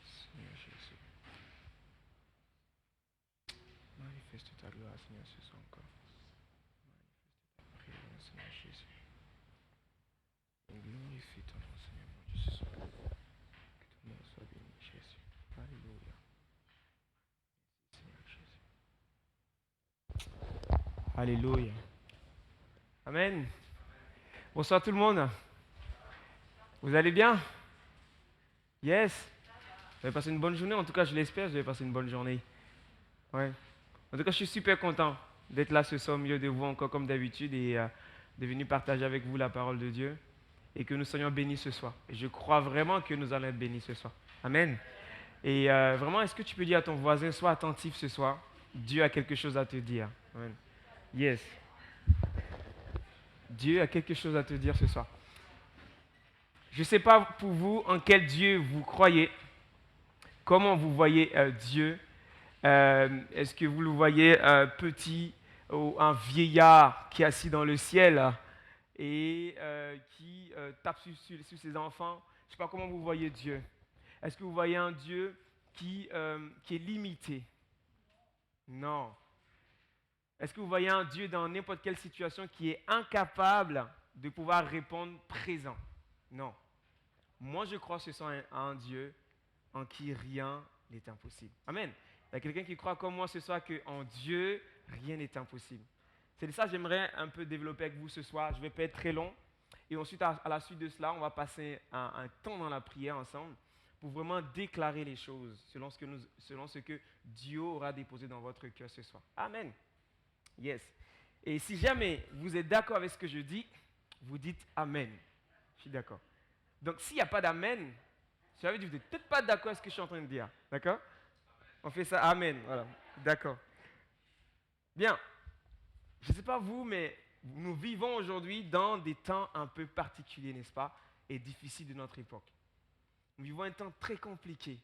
Seigneur Jésus, manifeste ta gloire, Seigneur, ce soir encore. Manifeste ta prière, Seigneur Jésus. Et glorifie ton nom, Seigneur mon Dieu, ce soir. Que ton nom soit béni, Jésus. Alléluia. Seigneur Jésus. Alléluia. Amen. Bonsoir tout le monde. Vous allez bien? Yes. Vous avez passé une bonne journée, en tout cas je l'espère, vous avez passé une bonne journée. Ouais. En tout cas je suis super content d'être là ce soir au milieu de vous encore comme d'habitude et de venir partager avec vous la parole de Dieu et que nous soyons bénis ce soir. Et je crois vraiment que nous allons être bénis ce soir. Amen. Et vraiment, est-ce que tu peux dire à ton voisin, sois attentif ce soir, Dieu a quelque chose à te dire. Amen. Yes. Dieu a quelque chose à te dire ce soir. Je ne sais pas pour vous en quel Dieu vous croyez, comment vous voyez Dieu. Est-ce que vous le voyez petit ou un vieillard qui est assis dans le ciel et qui tape sur ses enfants? Je ne sais pas comment vous voyez Dieu. Est-ce que vous voyez un Dieu qui est limité? Non. Est-ce que vous voyez un Dieu dans n'importe quelle situation qui est incapable de pouvoir répondre présent? Non. Moi, je crois ce soir à un Dieu en qui rien n'est impossible. Amen. Il y a quelqu'un qui croit comme moi ce soir qu'en Dieu, rien n'est impossible. C'est de ça que j'aimerais un peu développer avec vous ce soir. Je ne vais pas être très long. Et ensuite, à la suite de cela, on va passer un temps dans la prière ensemble pour vraiment déclarer les choses selon ce que Dieu aura déposé dans votre cœur ce soir. Amen. Yes. Et si jamais vous êtes d'accord avec ce que je dis, vous dites Amen. Je suis d'accord. Donc, s'il n'y a pas d'Amen, ça veut dire que vous n'êtes peut-être pas d'accord avec ce que je suis en train de dire. D'accord? On fait ça, Amen. Voilà. D'accord. Bien. Je ne sais pas vous, mais nous vivons aujourd'hui dans des temps un peu particuliers, n'est-ce pas? Et difficiles de notre époque. Nous vivons un temps très compliqué,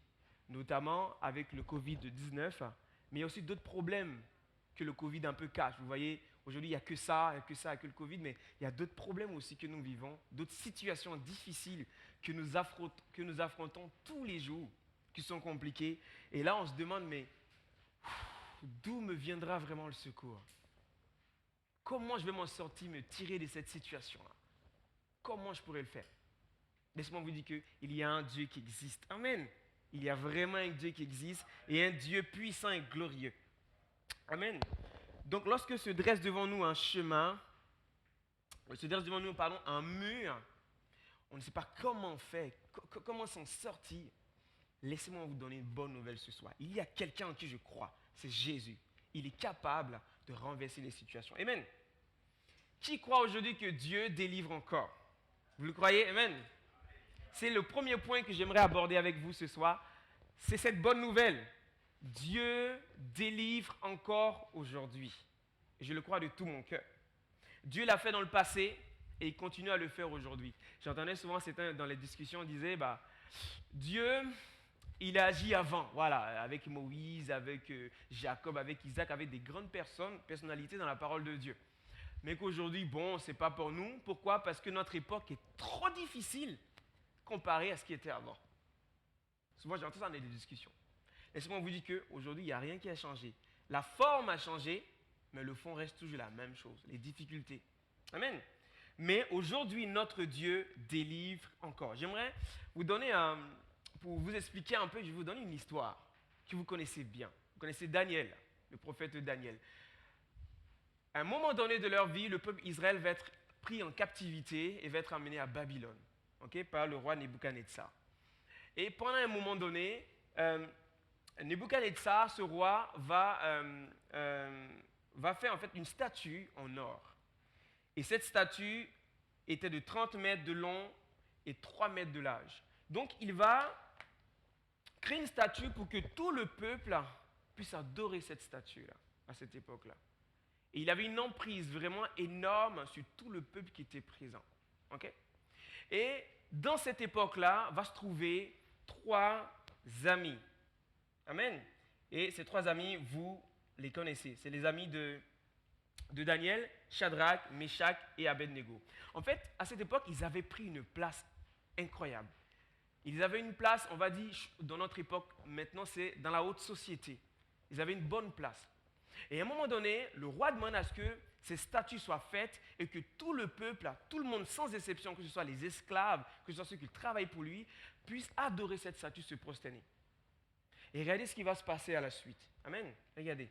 notamment avec le Covid-19, mais il y a aussi d'autres problèmes que le Covid un peu cache. Vous voyez, aujourd'hui, il n'y a que ça, il n'y a que ça, il n'y a que le Covid, mais il y a d'autres problèmes aussi que nous vivons, d'autres situations difficiles que nous affrontons tous les jours, qui sont compliquées. Et là, on se demande, mais d'où me viendra vraiment le secours? Comment je vais m'en sortir, me tirer de cette situation-là? Comment je pourrais le faire? Laissez-moi vous dire qu'il y a un Dieu qui existe. Amen. Il y a vraiment un Dieu qui existe et un Dieu puissant et glorieux. Amen. Donc lorsque se dresse devant nous un chemin, un mur, on ne sait pas comment faire, comment s'en sortir. Laissez-moi vous donner une bonne nouvelle ce soir. Il y a quelqu'un en qui je crois, c'est Jésus. Il est capable de renverser les situations. Amen. Qui croit aujourd'hui que Dieu délivre encore? Vous le croyez? Amen. C'est le premier point que j'aimerais aborder avec vous ce soir. C'est cette bonne nouvelle. Dieu délivre encore aujourd'hui. Et je le crois de tout mon cœur. Dieu l'a fait dans le passé et il continue à le faire aujourd'hui. J'entendais souvent certains dans les discussions, on disait, Dieu, il a agi avant, voilà, avec Moïse, avec Jacob, avec Isaac, avec des grandes personnalités dans la parole de Dieu. Mais qu'aujourd'hui, c'est pas pour nous. Pourquoi? Parce que notre époque est trop difficile comparée à ce qui était avant. Souvent, j'entends ça dans des discussions. Laissez-moi vous dire qu'aujourd'hui, il n'y a rien qui a changé. La forme a changé, mais le fond reste toujours la même chose, les difficultés. Amen. Mais aujourd'hui, notre Dieu délivre encore. J'aimerais vous donner pour vous expliquer un peu, je vais vous donner une histoire que vous connaissez bien. Vous connaissez Daniel, le prophète Daniel. À un moment donné de leur vie, le peuple Israël va être pris en captivité et va être amené à Babylone, par le roi Nebuchadnezzar. Et pendant un moment donné, Nebuchadnezzar, ce roi, va faire en fait une statue en or. Et cette statue était de 30 mètres de long et 3 mètres de large. Donc il va créer une statue pour que tout le peuple puisse adorer cette statue-là, à cette époque-là. Et il avait une emprise vraiment énorme sur tout le peuple qui était présent. Ok? Et dans cette époque-là, va se trouver 3 amis. Amen. Et ces 3 amis, vous les connaissez. C'est les amis de Daniel, Shadrach, Meshach et Abednego. En fait, à cette époque, ils avaient pris une place incroyable. Ils avaient une place, on va dire, dans notre époque, maintenant, c'est dans la haute société. Ils avaient une bonne place. Et à un moment donné, le roi demande à ce que ces statues soient faites et que tout le peuple, tout le monde sans exception, que ce soit les esclaves, que ce soit ceux qui travaillent pour lui, puissent adorer cette statue, se prosterner. Et regardez ce qui va se passer à la suite. Amen. Regardez.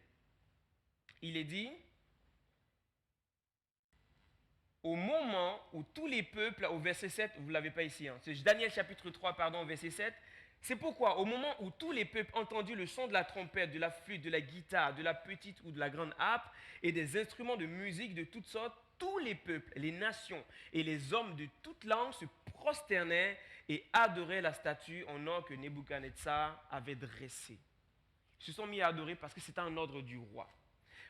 Il est dit, au moment où tous les peuples, au verset 7, vous ne l'avez pas ici, hein, c'est Daniel chapitre 3, pardon, verset 7, c'est pourquoi au moment où tous les peuples entendirent le son de la trompette, de la flûte, de la guitare, de la petite ou de la grande harpe et des instruments de musique de toutes sortes, tous les peuples, les nations et les hommes de toute langue se prosternaient et adoraient la statue en or que Nebuchadnezzar avait dressée. Ils se sont mis à adorer parce que c'était un ordre du roi.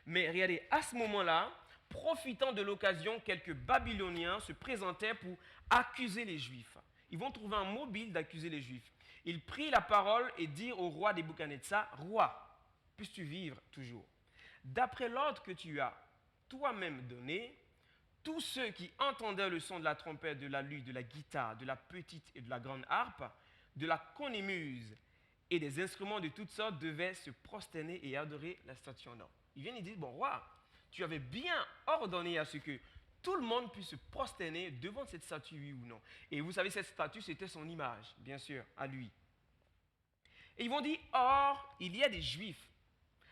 Mais regardez, à ce moment-là, profitant de l'occasion, quelques Babyloniens se présentaient pour accuser les Juifs. Ils vont trouver un mobile d'accuser les Juifs. Ils prirent la parole et dirent au roi Nebuchadnezzar, « Roi, puisses-tu vivre toujours? D'après l'ordre que tu as toi-même donné, tous ceux qui entendaient le son de la trompette, de la lutte, de la guitare, de la petite et de la grande harpe, de la cornemuse et des instruments de toutes sortes devaient se prosterner et adorer la statue en or. » Ils viennent et disent, « Bon, roi, tu avais bien ordonné à ce que tout le monde puisse se prosterner devant cette statue, oui ou non. » Et vous savez, cette statue, c'était son image, bien sûr, à lui. Et ils vont dire, « Or, il y a des Juifs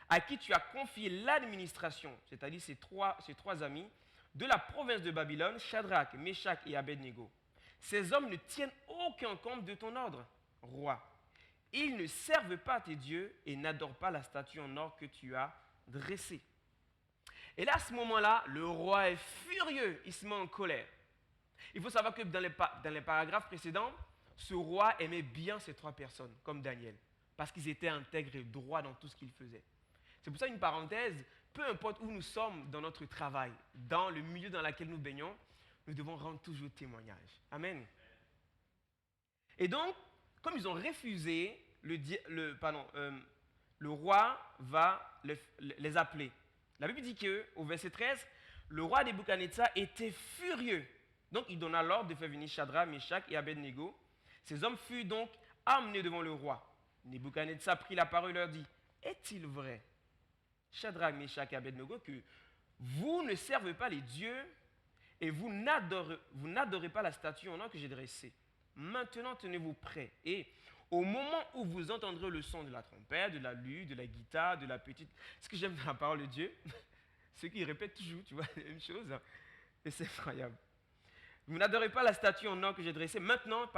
à qui tu as confié l'administration, c'est-à-dire ces trois amis, de la province de Babylone, Shadrach, Meshach et Abednego. Ces hommes ne tiennent aucun compte de ton ordre, roi. Ils ne servent pas tes dieux et n'adorent pas la statue en or que tu as dressée. » Et là, à ce moment-là, le roi est furieux, il se met en colère. Il faut savoir que dans les paragraphes précédents, ce roi aimait bien ces 3 personnes, comme Daniel, parce qu'ils étaient intègres et droits dans tout ce qu'ils faisaient. C'est pour ça une parenthèse, peu importe où nous sommes dans notre travail, dans le milieu dans lequel nous baignons, nous devons rendre toujours témoignage. Amen. Et donc, comme ils ont refusé, le roi va les appeler. La Bible dit qu'au verset 13, le roi Nebuchadnezzar était furieux. Donc, il donna l'ordre de faire venir Shadrach, Meshach et Abednego. Ces hommes furent donc amenés devant le roi. Nebuchadnezzar prit la parole et leur dit, « Est-il vrai, Shadrach, Meshach et Abednego, que vous ne servez pas les dieux et vous n'adorez pas la statue en or que j'ai dressée? Maintenant, tenez-vous prêts. Et au moment où vous entendrez le son de la trompette, de la lutte, de la guitare, de la petite... » Ce que j'aime dans la parole de Dieu, ceux qui répètent toujours, tu vois, la même chose. Et c'est incroyable. Vous n'adorez pas la statue en or que j'ai dressée. Maintenant,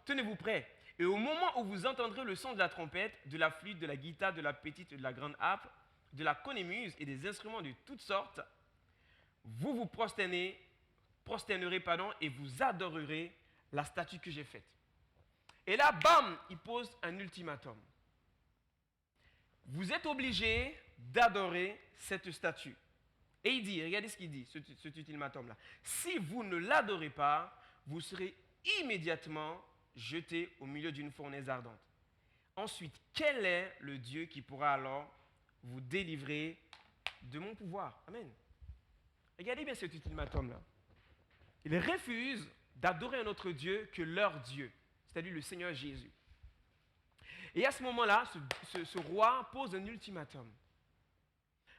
tenez-vous prêts. Et au moment où vous entendrez le son de la trompette, de la flûte, de la guitare, de la petite et de la grande harpe, de la cornemuse et des instruments de toutes sortes, vous vous prosternerez, et vous adorerez la statue que j'ai faite. Et là, bam, il pose un ultimatum. Vous êtes obligés d'adorer cette statue. Et il dit, regardez ce qu'il dit, cet ultimatum-là. Si vous ne l'adorez pas, vous serez immédiatement jetés au milieu d'une fournaise ardente. Ensuite, quel est le Dieu qui pourra alors vous délivrer de mon pouvoir? Amen. Regardez bien cet ultimatum-là. Ils refusent d'adorer un autre Dieu que leur Dieu, c'est-à-dire le Seigneur Jésus. Et à ce moment-là, ce roi pose un ultimatum.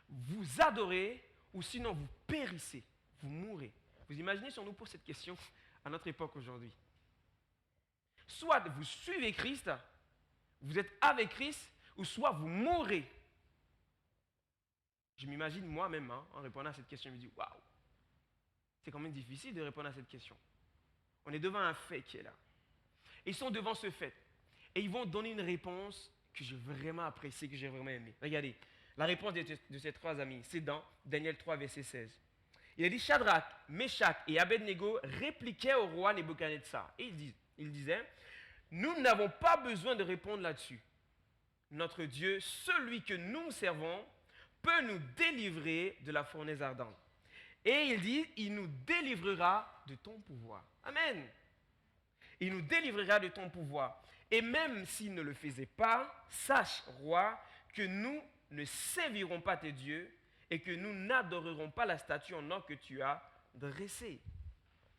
Vous adorez ou sinon vous périssez, vous mourrez. Vous imaginez si on nous pose cette question à notre époque aujourd'hui? Soit vous suivez Christ, vous êtes avec Christ, ou soit vous mourrez. Je m'imagine moi-même en répondant à cette question, je me dis waouh, c'est quand même difficile de répondre à cette question. On est devant un fait qui est là. Ils sont devant ce fait. Et ils vont donner une réponse que j'ai vraiment appréciée, que j'ai vraiment aimée. Regardez, la réponse de ces 3 amis, c'est dans Daniel 3, verset 16. Il a dit, Shadrach, Meshach et Abednego répliquaient au roi Nebuchadnezzar. Et ils disent, Il disait, nous n'avons pas besoin de répondre là-dessus. Notre Dieu, celui que nous servons, peut nous délivrer de la fournaise ardente. Et il dit, il nous délivrera de ton pouvoir. Amen. Il nous délivrera de ton pouvoir. Et même s'il ne le faisait pas, sache, roi, que nous ne servirons pas tes dieux et que nous n'adorerons pas la statue en or que tu as dressée.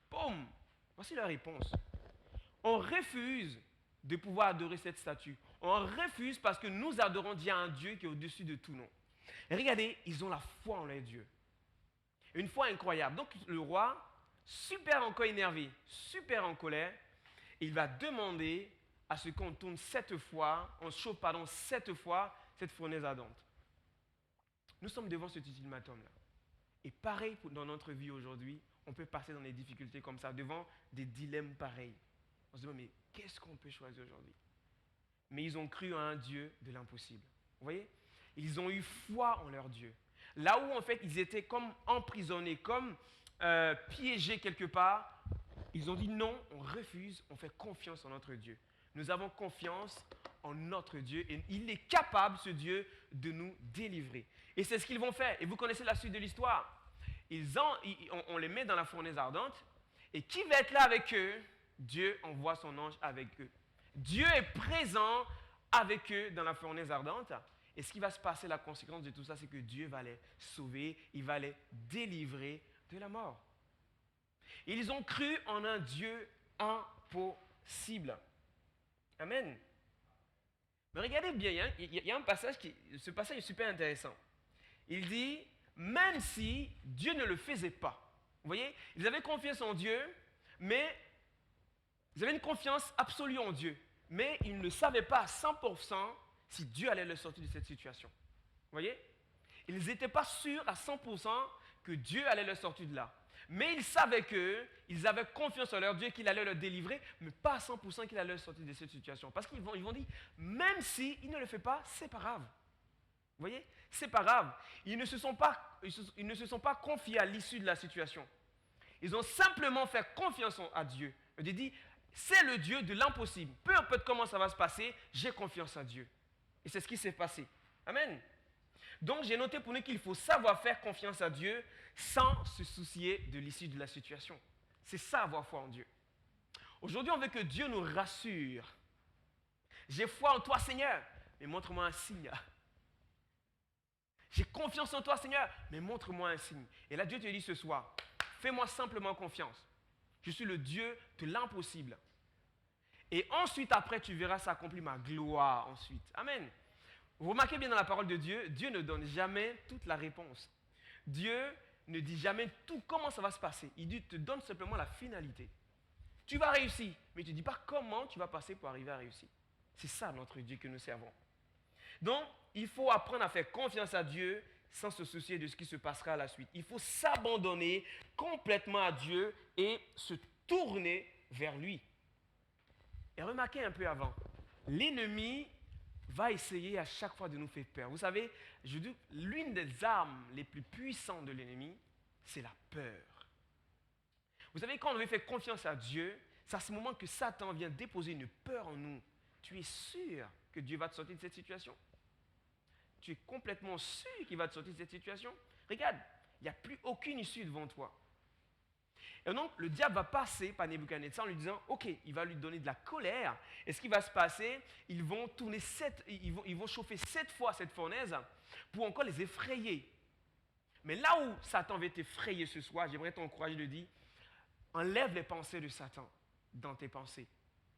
Boum! Voici la réponse. On refuse de pouvoir adorer cette statue. On refuse parce que nous adorons Dieu, un Dieu qui est au-dessus de tout nom. Et regardez, ils ont la foi en leur Dieu. Une foi incroyable. Donc le roi, super encore énervé, super en colère, il va demander à ce qu'on tourne 7 fois, on chauffe pardon 7 fois cette fournaise ardente. Nous sommes devant cet ultimatum-là. Et pareil dans notre vie aujourd'hui, on peut passer dans des difficultés comme ça, devant des dilemmes pareils. On se demande, mais qu'est-ce qu'on peut choisir aujourd'hui? Mais ils ont cru à un Dieu de l'impossible. Vous voyez? Ils ont eu foi en leur Dieu. Là où en fait ils étaient comme emprisonnés, comme piégés quelque part, ils ont dit non, on refuse, on fait confiance en notre Dieu. Nous avons confiance en notre Dieu et il est capable, ce Dieu, de nous délivrer. Et c'est ce qu'ils vont faire. Et vous connaissez la suite de l'histoire. On les met dans la fournaise ardente. Et qui va être là avec eux? Dieu envoie son ange avec eux. Dieu est présent avec eux dans la fournaise ardente. Et ce qui va se passer, la conséquence de tout ça, c'est que Dieu va les sauver, il va les délivrer de la mort. Ils ont cru en un Dieu impossible. Amen. Mais regardez bien, il y a un passage ce passage est super intéressant. Il dit, même si Dieu ne le faisait pas, vous voyez, ils avaient confiance en Dieu, mais ils avaient une confiance absolue en Dieu, mais ils ne savaient pas à 100% si Dieu allait les sortir de cette situation. Vous voyez? Ils n'étaient pas sûrs à 100% que Dieu allait les sortir de là. Mais ils savaient qu'ils avaient confiance en leur Dieu, qu'il allait les délivrer, mais pas à 100% qu'il allait les sortir de cette situation. Parce qu'ils vont dire, même s'il ne le fait pas, c'est pas grave. Vous voyez? C'est pas grave. Ils ne se sont pas confiés à l'issue de la situation. Ils ont simplement fait confiance à Dieu. Ils ont dit, c'est le Dieu de l'impossible. Peu importe comment ça va se passer, j'ai confiance en Dieu. Et c'est ce qui s'est passé. Amen. Donc j'ai noté pour nous qu'il faut savoir faire confiance à Dieu sans se soucier de l'issue de la situation. C'est ça avoir foi en Dieu. Aujourd'hui, on veut que Dieu nous rassure. J'ai foi en toi, Seigneur, mais montre-moi un signe. J'ai confiance en toi, Seigneur, mais montre-moi un signe. Et là, Dieu te dit ce soir, fais-moi simplement confiance. Je suis le Dieu de l'impossible. Et ensuite, après, tu verras s'accomplir ma gloire ensuite. Amen. Vous remarquez bien dans la parole de Dieu, Dieu ne donne jamais toute la réponse. Dieu ne dit jamais tout comment ça va se passer. Il te donne simplement la finalité. Tu vas réussir, mais il ne te dit pas comment tu vas passer pour arriver à réussir. C'est ça notre Dieu que nous servons. Donc, il faut apprendre à faire confiance à Dieu sans se soucier de ce qui se passera à la suite. Il faut s'abandonner complètement à Dieu et se tourner vers lui. Et remarquez un peu avant, l'ennemi va essayer à chaque fois de nous faire peur. Vous savez, je dis, l'une des armes les plus puissantes de l'ennemi, c'est la peur. Vous savez, quand on veut faire confiance à Dieu, c'est à ce moment que Satan vient déposer une peur en nous. Tu es sûr que Dieu va te sortir de cette situation? Tu es complètement sûr qu'il va te sortir de cette situation? Regarde, il n'y a plus aucune issue devant toi. Et donc, le diable va passer par Nebuchadnezzar en lui disant, ok, il va lui donner de la colère. Et ce qui va se passer, ils vont chauffer 7 fois cette fournaise pour encore les effrayer. Mais là où Satan va t'effrayer ce soir, j'aimerais t'encourager de dire, enlève les pensées de Satan dans tes pensées.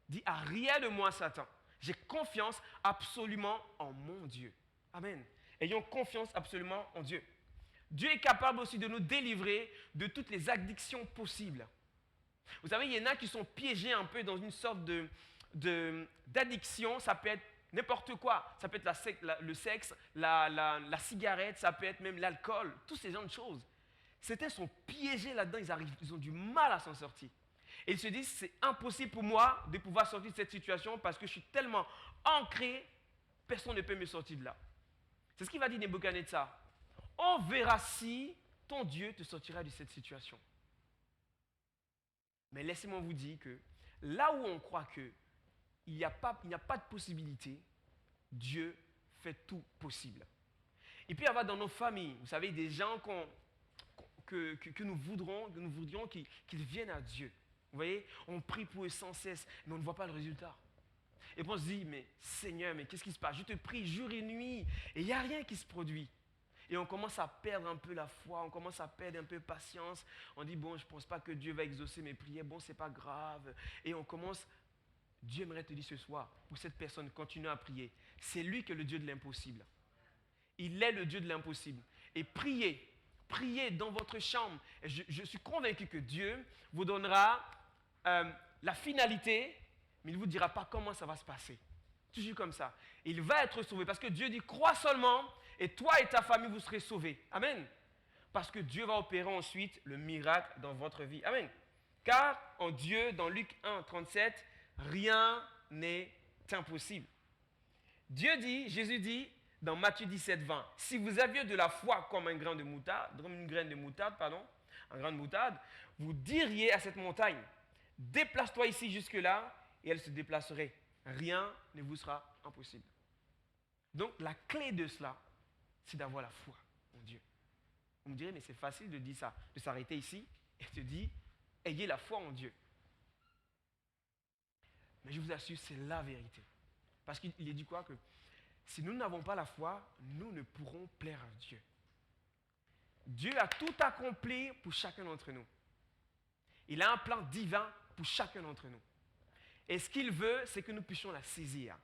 Dis, arrière de moi, Satan. J'ai confiance absolument en mon Dieu. Amen. Ayons confiance absolument en Dieu. Dieu est capable aussi de nous délivrer de toutes les addictions possibles. Vous savez, il y en a qui sont piégés un peu dans une sorte d'addiction. Ça peut être n'importe quoi. Ça peut être le sexe, la cigarette, ça peut être même l'alcool, tous ces genres de choses. Certains sont piégés là-dedans, ils ont du mal à s'en sortir. Et ils se disent, c'est impossible pour moi de pouvoir sortir de cette situation parce que je suis tellement ancré, personne ne peut me sortir de là. C'est ce qu'il va dire Nebuchadnezzar. On verra si ton Dieu te sortira de cette situation. Mais laissez-moi vous dire que Là où on croit qu'il n'y a pas de possibilité, Dieu fait tout possible. Il peut y avoir dans nos familles, vous savez, des gens que nous voudrions qu'ils viennent à Dieu. Vous voyez, on prie pour eux sans cesse, mais on ne voit pas le résultat. Et puis on se dit, mais Seigneur, mais qu'est-ce qui se passe? Je te prie jour et nuit, et il n'y a rien qui se produit. Et on commence à perdre un peu la foi, on commence à perdre un peu patience. On dit, bon, je ne pense pas que Dieu va exaucer mes prières, bon, c'est pas grave. Et on commence, Dieu aimerait te dire ce soir, pour cette personne, continue à prier. C'est lui qui est le Dieu de l'impossible. Il est le Dieu de l'impossible. Et priez dans votre chambre. Et je suis convaincu que Dieu vous donnera la finalité, mais il ne vous dira pas comment ça va se passer. Toujours comme ça. Il va être sauvé parce que Dieu dit, crois seulement et toi et ta famille, vous serez sauvés. Amen. Parce que Dieu va opérer ensuite le miracle dans votre vie. Amen. Car en Dieu, dans Luc 1, 37, rien n'est impossible. Jésus dit dans Matthieu 17, 20, si vous aviez de la foi comme un grain de moutarde, vous diriez à cette montagne, déplace-toi ici jusque-là, et elle se déplacerait. Rien ne vous sera impossible. Donc la clé de cela, c'est d'avoir la foi en Dieu. Vous me direz, mais c'est facile de dire ça, de s'arrêter ici et de dire, ayez la foi en Dieu. Mais je vous assure, c'est la vérité. Parce qu'il est dit quoi? Que si nous n'avons pas la foi, nous ne pourrons plaire à Dieu. Dieu a tout accompli pour chacun d'entre nous. Il a un plan divin pour chacun d'entre nous. Et ce qu'il veut, c'est que nous puissions la saisir.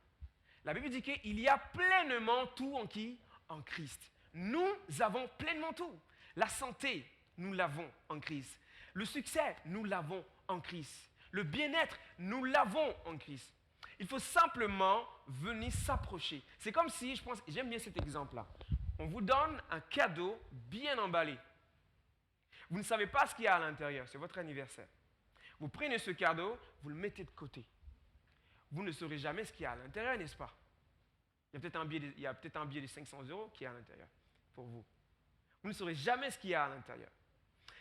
La Bible dit qu'il y a pleinement tout en qui? En Christ. Nous avons pleinement tout. La santé, nous l'avons en Christ. Le succès, nous l'avons en Christ. Le bien-être, nous l'avons en Christ. Il faut simplement venir s'approcher. C'est comme si, j'aime bien cet exemple-là. On vous donne un cadeau bien emballé. Vous ne savez pas ce qu'il y a à l'intérieur, c'est votre anniversaire. Vous prenez ce cadeau, vous le mettez de côté. Vous ne saurez jamais ce qu'il y a à l'intérieur, n'est-ce pas? Il y a peut-être un billet de 500 € qui est à l'intérieur pour vous. Vous ne saurez jamais ce qu'il y a à l'intérieur.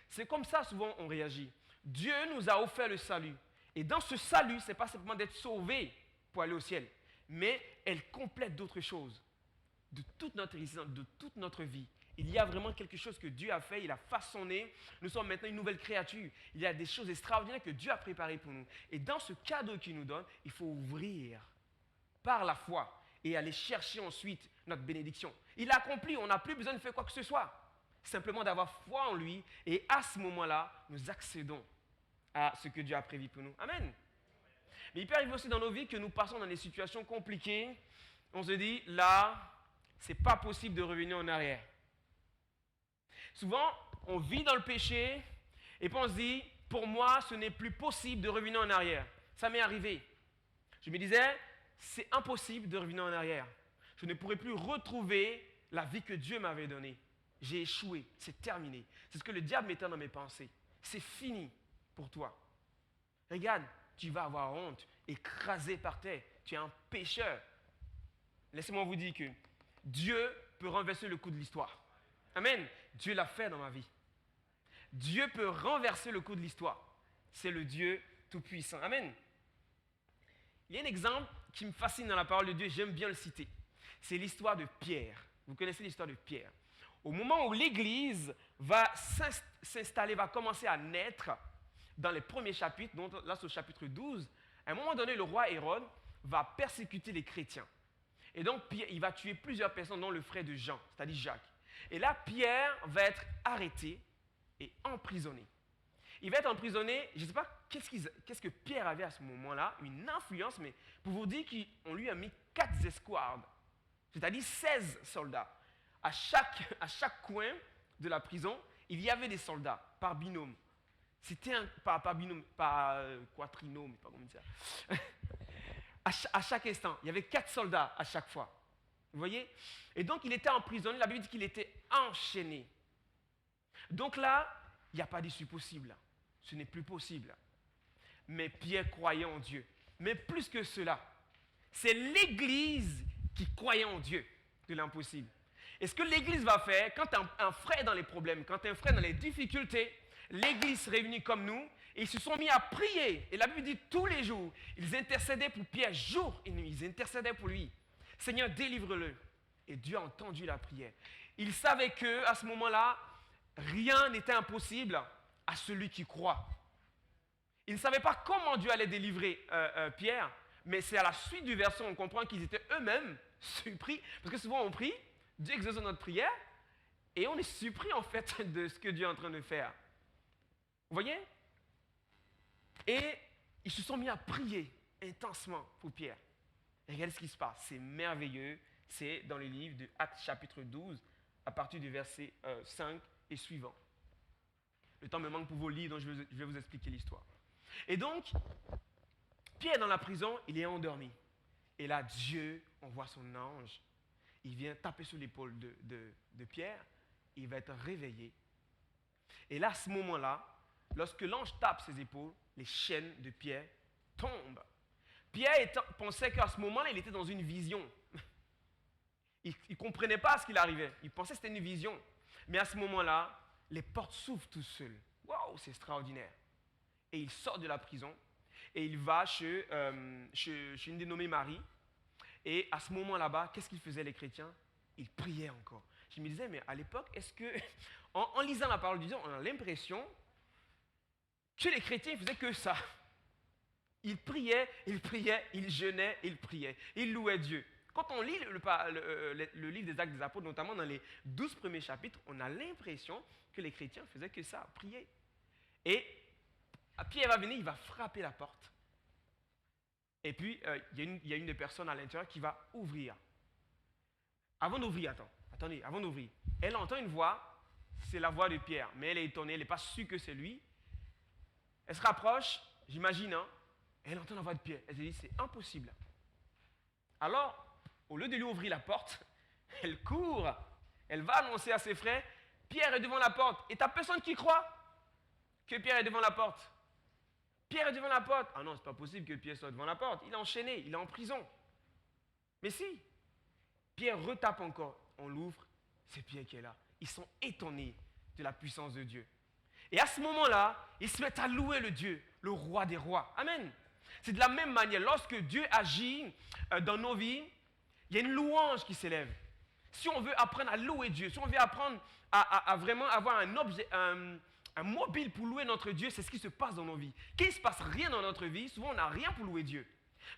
C'est comme ça souvent on réagit. Dieu nous a offert le salut. Et dans ce salut, ce n'est pas simplement d'être sauvé pour aller au ciel, mais elle complète d'autres choses. De toute notre existence, de toute notre vie. Il y a vraiment quelque chose que Dieu a fait, il a façonné. Nous sommes maintenant une nouvelle créature. Il y a des choses extraordinaires que Dieu a préparées pour nous. Et dans ce cadeau qu'il nous donne, il faut ouvrir par la foi et aller chercher ensuite notre bénédiction. Il a accompli, on n'a plus besoin de faire quoi que ce soit. Simplement d'avoir foi en lui et à ce moment-là, nous accédons à ce que Dieu a prévu pour nous. Amen. Mais il peut arriver aussi dans nos vies que nous passons dans des situations compliquées. On se dit, là, ce n'est pas possible de revenir en arrière. Souvent, on vit dans le péché et puis on se dit, pour moi, ce n'est plus possible de revenir en arrière. Ça m'est arrivé. Je me disais, c'est impossible de revenir en arrière. Je ne pourrai plus retrouver la vie que Dieu m'avait donnée. J'ai échoué, c'est terminé. C'est ce que le diable mettait dans mes pensées. C'est fini pour toi. Regarde, tu vas avoir honte, écrasé par terre. Tu es un pécheur. Laissez-moi vous dire que Dieu peut renverser le cours de l'histoire. Amen. Dieu l'a fait dans ma vie. Dieu peut renverser le cours de l'histoire. C'est le Dieu Tout-Puissant. Amen. Il y a un exemple qui me fascine dans la parole de Dieu, j'aime bien le citer. C'est l'histoire de Pierre. Vous connaissez l'histoire de Pierre. Au moment où l'Église va s'installer, va commencer à naître dans les premiers chapitres, donc là c'est au chapitre 12, à un moment donné, le roi Hérode va persécuter les chrétiens. Et donc, Pierre, il va tuer plusieurs personnes, dont le frère de Jean, c'est-à-dire Jacques. Et là, Pierre va être arrêté et emprisonné. Il va être emprisonné, je ne sais pas qu'est-ce que Pierre avait à ce moment-là, une influence, mais pour vous dire qu'on lui a mis 4 escouades, c'est-à-dire 16 soldats. À chaque coin de la prison, il y avait des soldats par binôme. C'était par binôme, par quatrinôme, pas comme ça. À chaque instant, il y avait 4 soldats à chaque fois. Vous voyez? Et donc, il était emprisonné. La Bible dit qu'il était enchaîné. Donc là, il n'y a pas d'issue possible. Ce n'est plus possible. Mais Pierre croyait en Dieu. Mais plus que cela, c'est l'Église qui croyait en Dieu de l'impossible. Et ce que l'Église va faire, quand un frère est dans les problèmes, quand un frère est dans les difficultés, l'Église se réunit comme nous Et ils se sont mis à prier. Et la Bible dit tous les jours, ils intercédaient pour Pierre, jour et nuit. Ils intercédaient pour lui. Seigneur, délivre-le. Et Dieu a entendu la prière. Il savait qu'à ce moment-là, rien n'était impossible à celui qui croit. Il ne savait pas comment Dieu allait délivrer Pierre, mais c'est à la suite du verset on comprend qu'ils étaient eux-mêmes surpris. Parce que souvent on prie, Dieu exauce notre prière, et on est surpris en fait de ce que Dieu est en train de faire. Vous voyez? Et ils se sont mis à prier intensement pour Pierre. Et regardez ce qui se passe, c'est merveilleux. C'est dans le livre de Actes chapitre 12, à partir du verset 5 et suivant. Le temps me manque pour vous lire, donc je vais vous expliquer l'histoire. Et donc, Pierre est dans la prison, il est endormi. Et là, Dieu envoie son ange. Il vient taper sur l'épaule de Pierre. Il va être réveillé. Et là, à ce moment-là, lorsque l'ange tape ses épaules, les chaînes de Pierre tombent. Pierre pensait qu'à ce moment-là, il était dans une vision. Il ne comprenait pas ce qu'il arrivait. Il pensait que c'était une vision. Mais à ce moment-là, les portes s'ouvrent tout seules. Waouh, c'est extraordinaire. Et il sort de la prison et il va chez une dénommée Marie. Et à ce moment là-bas, qu'est-ce qu'ils faisaient les chrétiens? Ils priaient encore. Je me disais, mais à l'époque, est-ce que, en lisant la parole de Dieu, on a l'impression que les chrétiens ne faisaient que ça. Ils priaient, ils jeûnaient, ils priaient. Ils louaient Dieu. Quand on lit le livre des Actes des Apôtres, notamment dans les 12 premiers chapitres, on a l'impression que les chrétiens faisaient que ça, prier. Et Pierre va venir, il va frapper la porte. Et puis, il y a une des personnes à l'intérieur qui va ouvrir. Avant d'ouvrir, avant d'ouvrir, elle entend une voix, c'est la voix de Pierre, mais elle est étonnée, elle n'est pas sûre que c'est lui. Elle se rapproche, j'imagine, hein, elle entend la voix de Pierre. Elle se dit, c'est impossible. Alors, au lieu de lui ouvrir la porte, elle court, elle va annoncer à ses frères, Pierre est devant la porte. Et tu n'as personne qui croit que Pierre est devant la porte. Pierre est devant la porte. Ah non, c'est pas possible que Pierre soit devant la porte. Il est enchaîné, il est en prison. Mais si, Pierre retape encore. On l'ouvre, c'est Pierre qui est là. Ils sont étonnés de la puissance de Dieu. Et à ce moment-là, ils se mettent à louer le Dieu, le roi des rois. Amen. C'est de la même manière, lorsque Dieu agit dans nos vies, il y a une louange qui s'élève. Si on veut apprendre à louer Dieu, si on veut apprendre à vraiment avoir un mobile pour louer notre Dieu, c'est ce qui se passe dans nos vies. Qu'il ne se passe rien dans notre vie, souvent on n'a rien pour louer Dieu.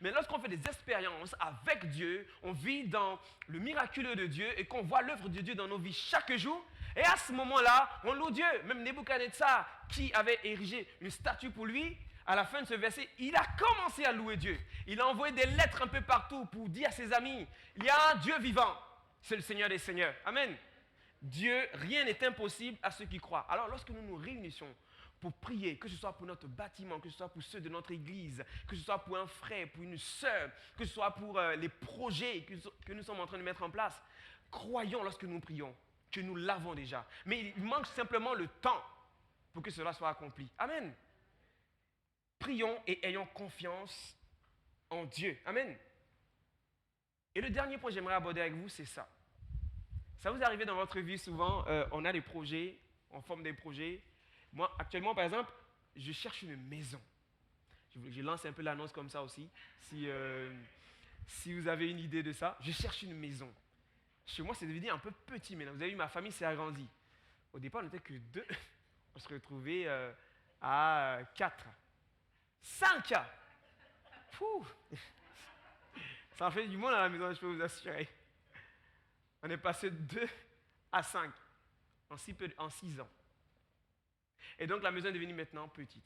Mais lorsqu'on fait des expériences avec Dieu, on vit dans le miraculeux de Dieu et qu'on voit l'œuvre de Dieu dans nos vies chaque jour, et à ce moment-là, on loue Dieu. Même Nebuchadnezzar, qui avait érigé une statue pour lui, à la fin de ce verset, il a commencé à louer Dieu. Il a envoyé des lettres un peu partout pour dire à ses amis, il y a un Dieu vivant, c'est le Seigneur des Seigneurs. Amen. Dieu, rien n'est impossible à ceux qui croient. Alors lorsque nous nous réunissons pour prier, que ce soit pour notre bâtiment, que ce soit pour ceux de notre église, que ce soit pour un frère, pour une sœur, que ce soit pour les projets que nous sommes en train de mettre en place, croyons lorsque nous prions que nous l'avons déjà. Mais il manque simplement le temps pour que cela soit accompli. Amen. Prions et ayons confiance en Dieu. Amen. Et le dernier point que j'aimerais aborder avec vous, c'est ça. Ça vous arrive dans votre vie souvent, on a des projets, on forme des projets. Moi, actuellement, par exemple, je cherche une maison. Je lance un peu l'annonce comme ça aussi. Si vous avez une idée de ça, je cherche une maison. Chez moi, c'est devenu un peu petit maintenant. Vous avez vu, ma famille s'est agrandie. Au départ, on n'était que 2. On se retrouvait à 4. 5. Fou. Ça en fait du monde à la maison, je peux vous assurer. On est passé de 2 à 5 en 6 ans. Et donc la maison est devenue maintenant petite.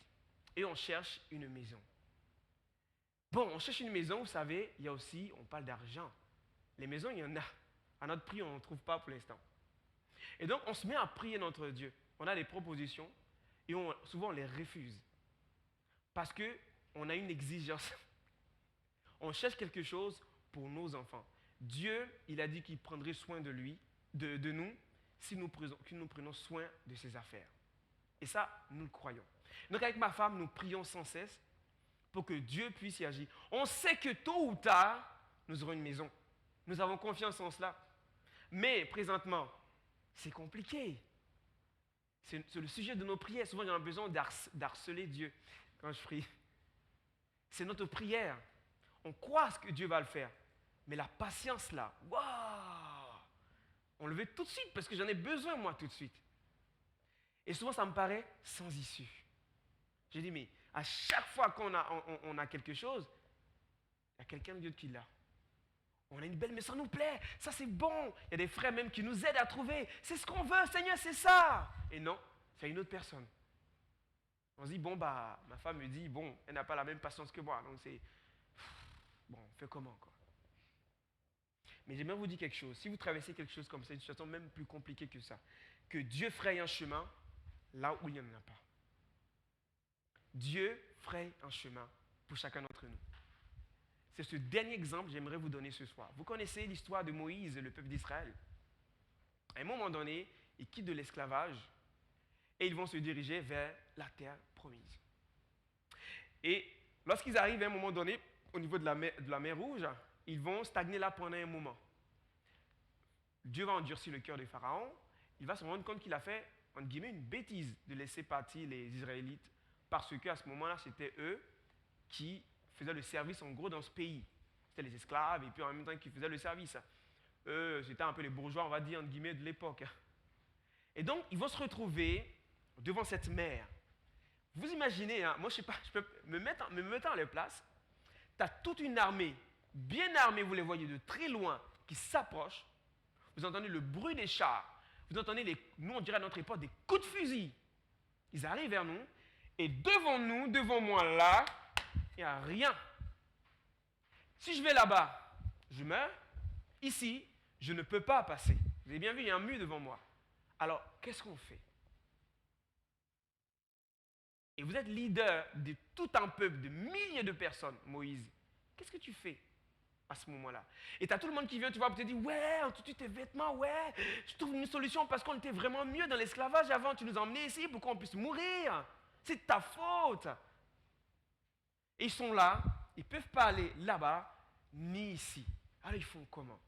Et on cherche une maison. Bon, on cherche une maison, vous savez, il y a aussi, on parle d'argent. Les maisons, il y en a. À notre prix, on n'en trouve pas pour l'instant. Et donc on se met à prier notre Dieu. On a des propositions et souvent on les refuse. Parce qu'on a une exigence. On cherche quelque chose pour nos enfants. Dieu, il a dit qu'il prendrait soin de nous, si nous prenons soin de ses affaires. Et ça, nous le croyons. Donc avec ma femme, nous prions sans cesse pour que Dieu puisse y agir. On sait que tôt ou tard, nous aurons une maison. Nous avons confiance en cela. Mais présentement, c'est compliqué. C'est le sujet de nos prières. Souvent, j'ai besoin d'harceler Dieu quand je prie. C'est notre prière. On croit ce que Dieu va le faire. Mais la patience là, waouh! On le veut tout de suite parce que j'en ai besoin moi tout de suite. Et souvent, ça me paraît sans issue. J'ai dit, mais à chaque fois qu'on a quelque chose, il y a quelqu'un de Dieu qui l'a. On a une belle, mais ça nous plaît, ça c'est bon. Il y a des frères même qui nous aident à trouver. C'est ce qu'on veut, Seigneur, c'est ça. Et non, c'est une autre personne. On se dit, bon, bah, ma femme me dit, bon, elle n'a pas la même patience que moi. Donc c'est, bon, on fait comment, quoi. Mais j'aimerais vous dire quelque chose. Si vous traversez quelque chose comme ça, une situation même plus compliquée que ça, que Dieu fraye un chemin là où il n'y en a pas. Dieu fraye un chemin pour chacun d'entre nous. C'est ce dernier exemple que j'aimerais vous donner ce soir. Vous connaissez l'histoire de Moïse et le peuple d'Israël. À un moment donné, ils quittent de l'esclavage et ils vont se diriger vers la terre promise. Et lorsqu'ils arrivent à un moment donné, au niveau de la mer Rouge, ils vont stagner là pendant un moment. Dieu va endurcir le cœur de Pharaon. Il va se rendre compte qu'il a fait, entre guillemets, une bêtise de laisser partir les Israélites parce qu'à ce moment-là, c'était eux qui faisaient le service en gros dans ce pays. C'était les esclaves et puis en même temps qui faisaient le service. Eux, c'était un peu les bourgeois, on va dire, entre guillemets, de l'époque. Et donc, ils vont se retrouver devant cette mer. Vous imaginez, hein, moi je sais pas, je peux me mettre à leur place, tu as toute une armée, bien armée, vous les voyez de très loin, qui s'approche. Vous entendez le bruit des chars, vous entendez, nous on dirait à notre époque, des coups de fusil. Ils arrivent vers nous, et devant nous, devant moi là, il n'y a rien. Si je vais là-bas, je meurs. Ici, je ne peux pas passer. Vous avez bien vu, il y a un mur devant moi. Alors, qu'est-ce qu'on fait? Et vous êtes leader de tout un peuple, de milliers de personnes, Moïse. Qu'est-ce que tu fais à ce moment-là? Et tu as tout le monde qui vient, tu vois, pour te dire, ouais, on te tes vêtements, ouais, je trouve une solution parce qu'on était vraiment mieux dans l'esclavage avant, tu nous as emmenés ici pour qu'on puisse mourir. C'est de ta faute. Et ils sont là, ils ne peuvent pas aller là-bas, ni ici. Alors ils font comment?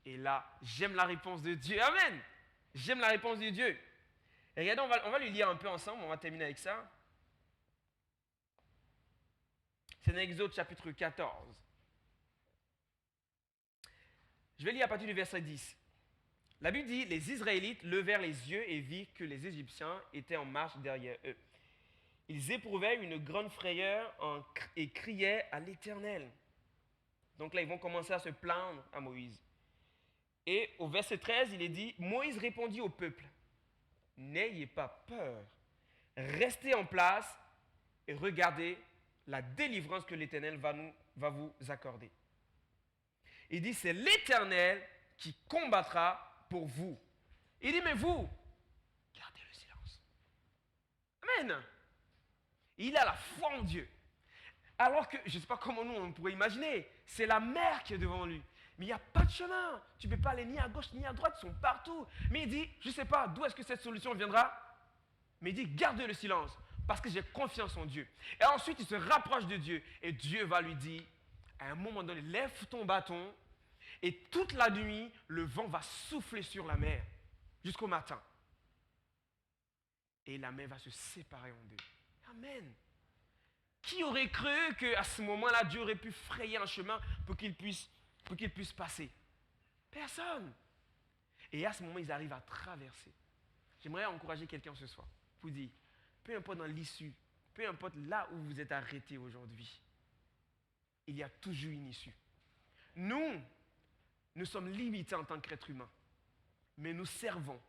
Et là, j'aime la réponse de Dieu. Amen. J'aime la réponse de Dieu. Et regardez, on va le lire un peu ensemble, on va terminer avec ça. C'est dans Exode chapitre 14. Je vais lire à partir du verset 10. La Bible dit, les Israélites levèrent les yeux et virent que les Égyptiens étaient en marche derrière eux. Ils éprouvaient une grande frayeur et criaient à l'Éternel. Donc là, ils vont commencer à se plaindre à Moïse. Et au verset 13, il est dit, Moïse répondit au peuple, n'ayez pas peur, restez en place et regardez la délivrance que l'Éternel va vous accorder. Il dit, c'est l'Éternel qui combattra pour vous. Il dit, mais vous, gardez le silence. Amen. Il a la foi en Dieu. Alors que, je ne sais pas comment nous on pourrait imaginer, c'est la mer qui est devant lui. Mais il n'y a pas de chemin. Tu ne peux pas aller ni à gauche ni à droite, ils sont partout. Mais il dit, je ne sais pas d'où est-ce que cette solution viendra. Mais il dit, gardez le silence, parce que j'ai confiance en Dieu. Et ensuite, il se rapproche de Dieu. Et Dieu va lui dire, à un moment donné, lève ton bâton. Et toute la nuit, le vent va souffler sur la mer, jusqu'au matin. Et la mer va se séparer en deux. Amen. Qui aurait cru qu'à ce moment-là, Dieu aurait pu frayer un chemin pour qu'il puisse passer? Personne. Et à ce moment, ils arrivent à traverser. J'aimerais encourager quelqu'un ce soir pour dire, peu importe dans l'issue, peu importe là où vous êtes arrêté aujourd'hui, il y a toujours une issue. Nous sommes limités en tant qu'êtres humains, mais nous servons,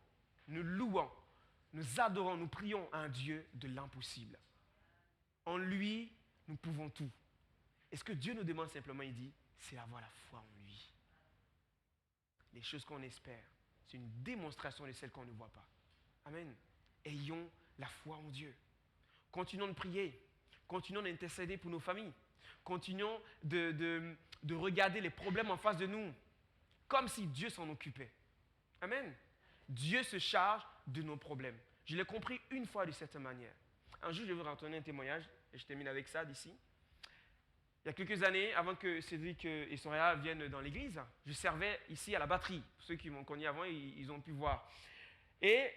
nous louons, nous adorons, nous prions à un Dieu de l'impossible. En lui, nous pouvons tout. Et ce que Dieu nous demande simplement, il dit, c'est avoir la foi en lui. Les choses qu'on espère, c'est une démonstration de celles qu'on ne voit pas. Amen. Ayons la foi en Dieu. Continuons de prier. Continuons d'intercéder pour nos familles. Continuons de regarder les problèmes en face de nous, comme si Dieu s'en occupait. Amen. Dieu se charge de nos problèmes. Je l'ai compris une fois de cette manière. Un jour, je vais vous raconter un témoignage, et je termine avec ça d'ici. Il y a quelques années, avant que Cédric et Soraya viennent dans l'église, je servais ici à la batterie. Ceux qui m'ont connu avant, ils ont pu voir. Et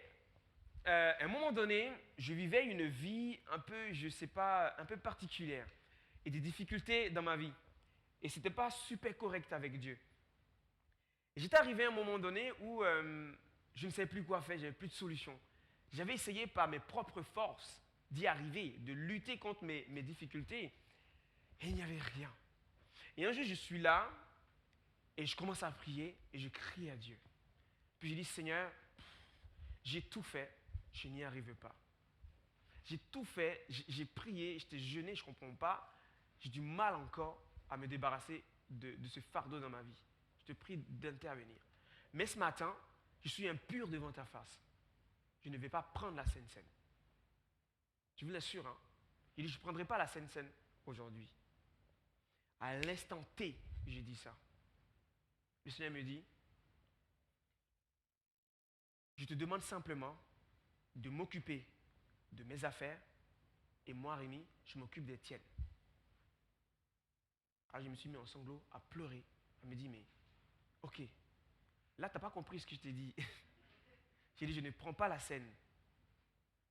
à un moment donné, je vivais une vie un peu, je sais pas, un peu particulière et des difficultés dans ma vie. Et c'était pas super correct avec Dieu. Et j'étais arrivé à un moment donné où je ne savais plus quoi faire, j'avais plus de solution. J'avais essayé par mes propres forces d'y arriver, de lutter contre mes difficultés, et il n'y avait rien. Et un jour, je suis là, et je commence à prier, et je crie à Dieu. Puis je dis, Seigneur, j'ai tout fait, je n'y arrive pas. J'ai tout fait, j'ai prié, j'étais jeûné, je ne comprends pas. J'ai du mal encore à me débarrasser de ce fardeau dans ma vie. Je te prie d'intervenir. Mais ce matin, je suis impur devant ta face. Je ne vais pas prendre la Sainte Seine. Je vous l'assure, hein. Il dit, je ne prendrai pas la Sainte Seine aujourd'hui. À l'instant T, j'ai dit ça. Le Seigneur me dit, je te demande simplement de m'occuper de mes affaires et moi, Rémi, je m'occupe des tiennes. Alors je me suis mis en sanglots à pleurer. Elle me dit, mais ok, là, tu n'as pas compris ce que je t'ai dit. J'ai dit, je ne prends pas la scène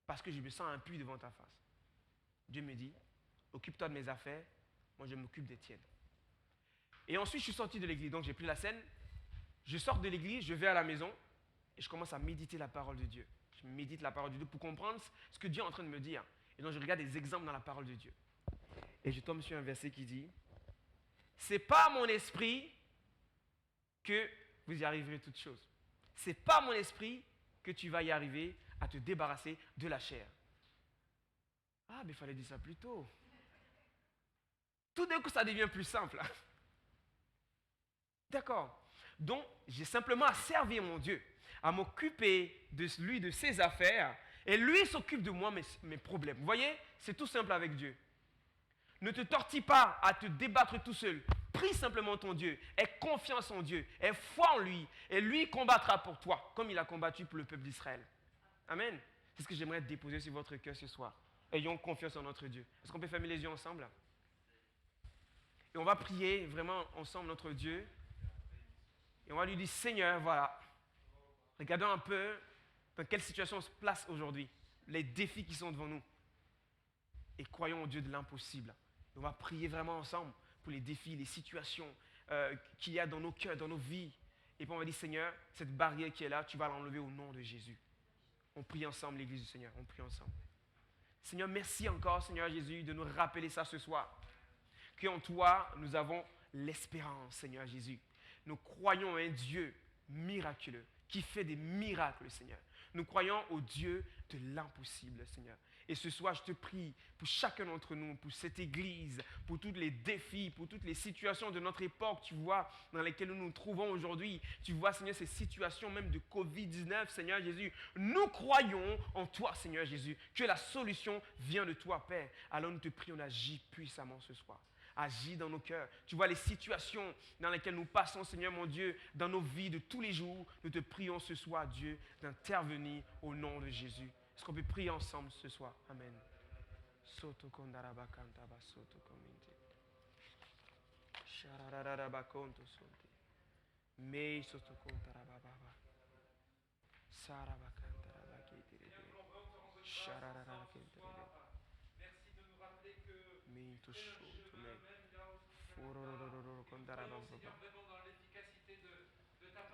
parce que je me sens impur devant ta face. Dieu me dit, occupe-toi de mes affaires, moi je m'occupe des tiennes. Et ensuite, je suis sorti de l'église, donc j'ai pris la scène. Je sors de l'église, je vais à la maison et je commence à méditer la parole de Dieu. Je médite la parole de Dieu pour comprendre ce que Dieu est en train de me dire. Et donc je regarde des exemples dans la parole de Dieu. Et je tombe sur un verset qui dit, c'est pas mon esprit que vous y arriverez toutes choses. C'est pas mon esprit que tu vas y arriver à te débarrasser de la chair. Ah, mais il fallait dire ça plus tôt. Tout d'un coup, ça devient plus simple. D'accord. Donc, j'ai simplement à servir mon Dieu, à m'occuper de lui, de ses affaires, et lui s'occupe de moi, mes problèmes. Vous voyez, c'est tout simple avec Dieu. Ne te tortille pas à te débattre tout seul. Prie simplement ton Dieu. Aie confiance en Dieu. Aie foi en lui. Et lui combattra pour toi, comme il a combattu pour le peuple d'Israël. Amen. C'est ce que j'aimerais déposer sur votre cœur ce soir. Ayons confiance en notre Dieu. Est-ce qu'on peut fermer les yeux ensemble? Et on va prier vraiment ensemble notre Dieu. Et on va lui dire, Seigneur, voilà. Regardons un peu dans quelle situation on se place aujourd'hui. Les défis qui sont devant nous. Et croyons au Dieu de l'impossible. On va prier vraiment ensemble pour les défis, les situations qu'il y a dans nos cœurs, dans nos vies. Et puis on va dire, Seigneur, cette barrière qui est là, tu vas l'enlever au nom de Jésus. On prie ensemble, l'Église du Seigneur. On prie ensemble. Seigneur, merci encore, Seigneur Jésus, de nous rappeler ça ce soir. Qu'en toi, nous avons l'espérance, Seigneur Jésus. Nous croyons en un Dieu miraculeux qui fait des miracles, Seigneur. Nous croyons au Dieu de l'impossible, Seigneur. Et ce soir, je te prie pour chacun d'entre nous, pour cette église, pour tous les défis, pour toutes les situations de notre époque, tu vois, dans lesquelles nous nous trouvons aujourd'hui. Tu vois, Seigneur, ces situations même de Covid-19, Seigneur Jésus. Nous croyons en toi, Seigneur Jésus, que la solution vient de toi, Père. Alors nous te prions, agis puissamment ce soir. Agis dans nos cœurs. Tu vois les situations dans lesquelles nous passons, Seigneur mon Dieu, dans nos vies de tous les jours. Nous te prions ce soir, Dieu, d'intervenir au nom de Jésus. Est-ce qu'on peut prier ensemble ce soir? Amen. Soto kondaraba kantaba soto kominte. Sharararaba konto sonte. Mei soto kontaraba baba. Saraba kantaraba keterebe. Sharararaba keterebe. Mei to shoto me. Fororororo kondaraba baba.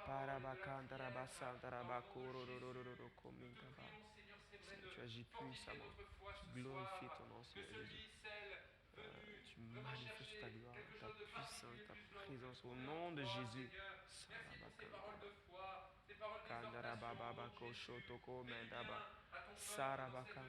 Paraba kantaraba santaraba kororororo komintaba. Tu agis puissamment. Tu glorifies ton nom, Seigneur Jésus. Tu manifestes ta gloire, ta puissance, ta présence au nom de Jésus. Kandarababa koshotoko mendaba. Sarabaka.